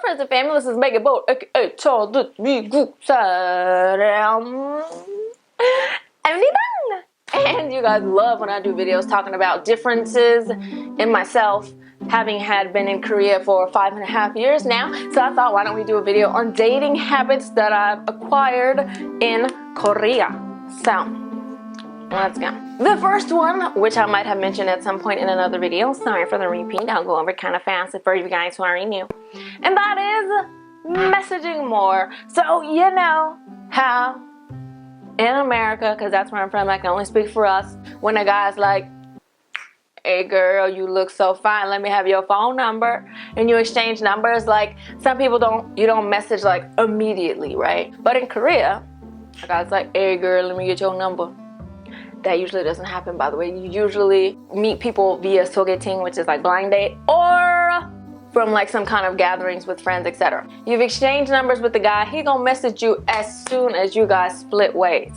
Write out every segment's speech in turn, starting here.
friends and family. This is Megan Boat, aka Charles 미국 사람. And you guys love when I do videos talking about differences in myself, having been in Korea for 5.5 years now. So I thought, why don't we do a video on dating habits that I've acquired in Korea. So let's go. The first one, which I might have mentioned at some point in another video, sorry for the repeat, I'll go over it kind of fast for you guys who already knew, and that is messaging more. So you know how in America, because that's where I'm from, I can only speak for us, when a guy's like, hey girl, you look so fine, let me have your phone number, and you exchange numbers. Like, some people you don't message like immediately, right? But in Korea, a guy's like, hey girl, let me get your number. That usually doesn't happen, by the way. You usually meet people via sogeting, which is like blind date, or from like some kind of gatherings with friends, etc. You've exchanged numbers with the guy. He gonna message you as soon as you guys split ways,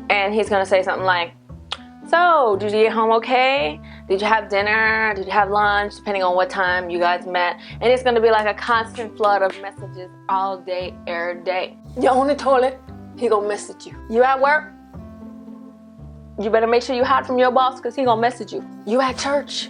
and he's gonna say something like, so did you get home okay? Did you have dinner? Did you have lunch? Depending on what time you guys met. And it's gonna be like a constant flood of messages all day, every day. You on the toilet, he gonna message you. You at work? You better make sure you hide from your boss, because he gonna message you. You at church?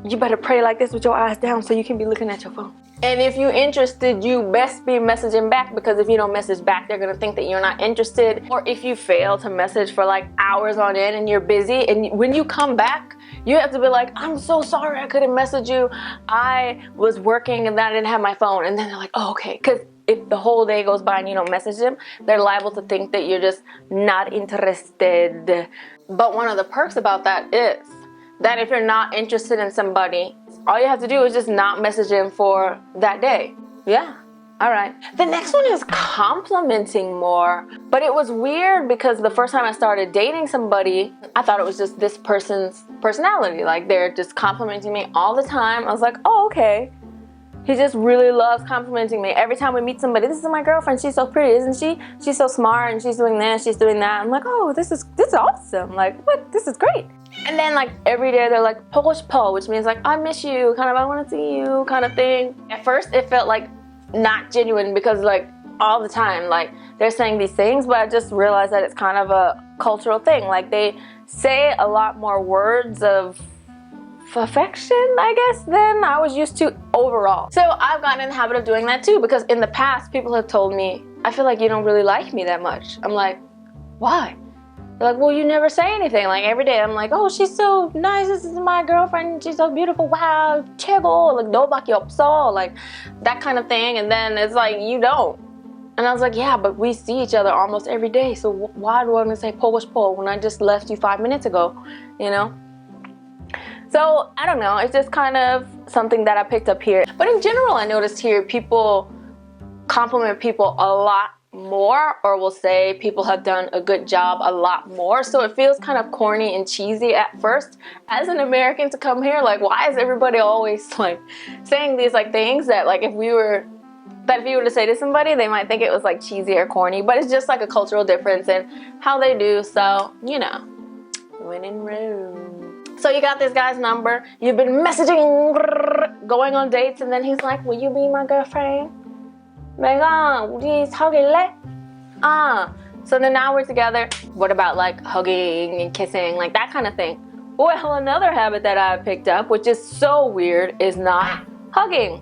You better pray like this with your eyes down so you can be looking at your phone. And if you're interested, you best be messaging back, because if you don't message back, they're gonna think that you're not interested. Or if you fail to message for like hours on end and you're busy, and when you come back, you have to be like, I'm so sorry I couldn't message you. I was working and then I didn't have my phone. And then they're like, oh, okay. Because if the whole day goes by and you don't message them, they're liable to think that you're just not interested. But one of the perks about that is that if you're not interested in somebody, all you have to do is just not message them for that day. Yeah, all right. The next one is complimenting more. But it was weird because the first time I started dating somebody, I thought it was just this person's personality. Like, they're just complimenting me all the time. I was like, oh, okay. He just really loves complimenting me. Every time we meet somebody, this is my girlfriend, she's so pretty, isn't she? She's so smart, and she's doing this, she's doing that. I'm like, oh, this is awesome. Like, what? This is great. And then like every day they're like, 보고 싶어, which means like, I miss you, kind of, I want to see you, kind of thing. At first it felt like not genuine, because like all the time, like they're saying these things, but I just realized that it's kind of a cultural thing. Like, they say a lot more words of affection, I guess, than I was used to overall. So I've gotten in the habit of doing that too, because in the past people have told me, I feel like you don't really like me that much. I'm like, why? They're like, well, you never say anything. Like, every day I'm like, oh, she's so nice, this is my girlfriend, she's so beautiful, wow, 최고, like 너밖에 없어, like that kind of thing. And then it's like, you don't. And I was like, yeah, but we see each other almost every day, so why do I want to say 보고 싶어 when I just left you 5 minutes ago, you know? So, I don't know, it's just kind of something that I picked up here. But in general, I noticed here people compliment people a lot more, or will say people have done a good job a lot more. So it feels kind of corny and cheesy at first. As an American to come here, like, why is everybody always like saying these like things that like if you were to say to somebody, they might think it was like cheesy or corny, but it's just like a cultural difference in how they do. So, you know, when in Rome. So you got this guy's number, you've been messaging, going on dates, and then he's like, will you be my girlfriend? 내가 우리 사귈래? So then now we're together. What about like hugging and kissing, like that kind of thing? Well, another habit that I picked up, which is so weird, is not hugging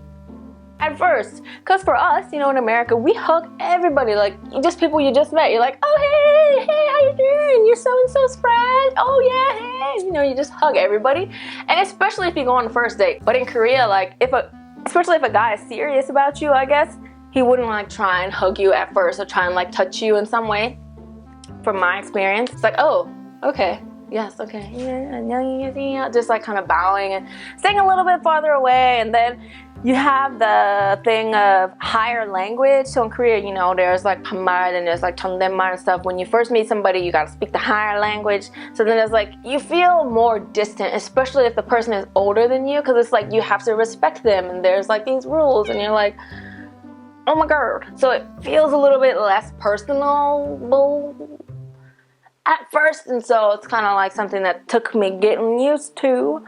at first. Because for us, you know, in America, we hug everybody, like just people you just met. You're like, oh, hey, how you doing? You're so-and-so's friend. Oh, yeah, hey. You know, you just hug everybody. And especially if you go on a first date. But in Korea, like, especially if a guy is serious about you, I guess, he wouldn't like try and hug you at first or try and like touch you in some way. From my experience, it's like, oh, okay, yes, okay, yeah, just like kind of bowing and staying a little bit farther away. And then you have the thing of higher language. So in Korea, you know, there's like 반말 and there's like 존댓말 and stuff. When you first meet somebody, you gotta speak the higher language. So then there's like, you feel more distant, especially if the person is older than you, because it's like you have to respect them and there's like these rules, and you're like, oh my god. So it feels a little bit less personal. at first, and so it's kind of like something that took me getting used to,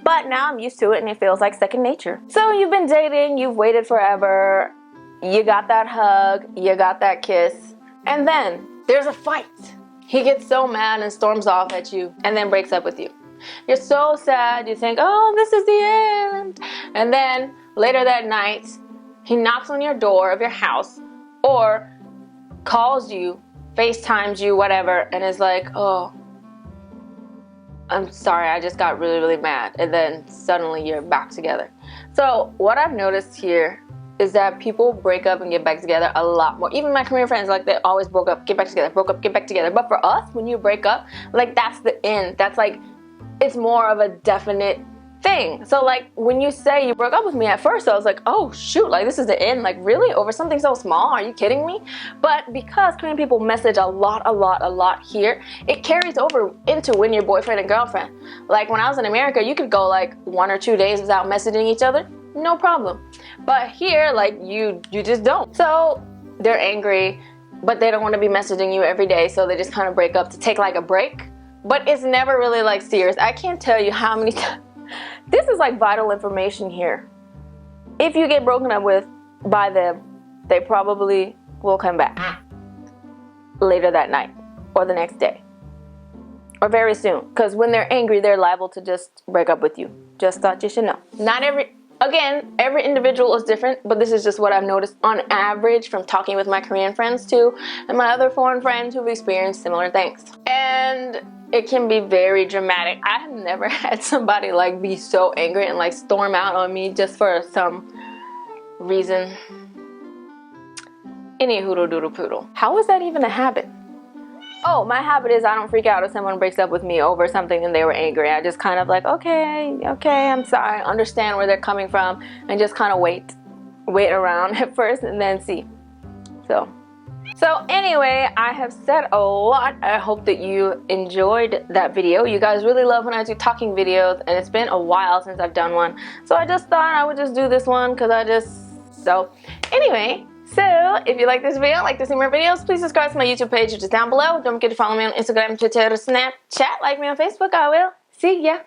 but now I'm used to it and it feels like second nature. So you've been dating, you've waited forever, you got that hug, you got that kiss, and then there's a fight. He gets so mad and storms off at you and then breaks up with you. You're so sad, you think, oh, this is the end. And then later that night, he knocks on your door of your house or calls you, FaceTimes you, whatever, and is like, oh, I'm sorry, I just got really, really mad. And then suddenly you're back together. So what I've noticed here is that people break up and get back together a lot more. Even my Korean friends, like, they always broke up, get back together, broke up, get back together. But for us, when you break up, like, that's the end. That's like, it's more of a definite thing. So like, when you say you broke up with me, at first I was like, oh shoot, like, this is the end? Like, really? Over something so small? Are you kidding me? But because Korean people message a lot here, it carries over into when you're boyfriend and girlfriend. Like, when I was in America, you could go like 1 or 2 days without messaging each other, no problem. But here, like, you just don't. So they're angry, but they don't want to be messaging you every day, so they just kind of break up to take like a break. But it's never really like serious. I can't tell you how many times. This is like vital information here. If you get broken up with by them, they probably will come back later that night or the next day or very soon, because when they're angry, they're liable to just break up with you. Just thought you should know. Not every individual is different, but this is just what I've noticed on average from talking with my Korean friends too, and my other foreign friends who've experienced similar things. And it can be very dramatic. I have never had somebody like be so angry and like storm out on me just for some reason. Any hoodle doodle poodle. How is that even a habit? Oh, my habit is I don't freak out if someone breaks up with me over something and they were angry. I just kind of like, okay, I'm sorry, understand where they're coming from, and just kind of wait around at first and then see. So anyway, I have said a lot. I hope that you enjoyed that video. You guys really love when I do talking videos, and it's been a while since I've done one. So I just thought I would just do this one because anyway. So, if you like this video, like to see more videos, please subscribe to my YouTube page, which is down below. Don't forget to follow me on Instagram, Twitter, Snapchat, like me on Facebook. I will. See ya.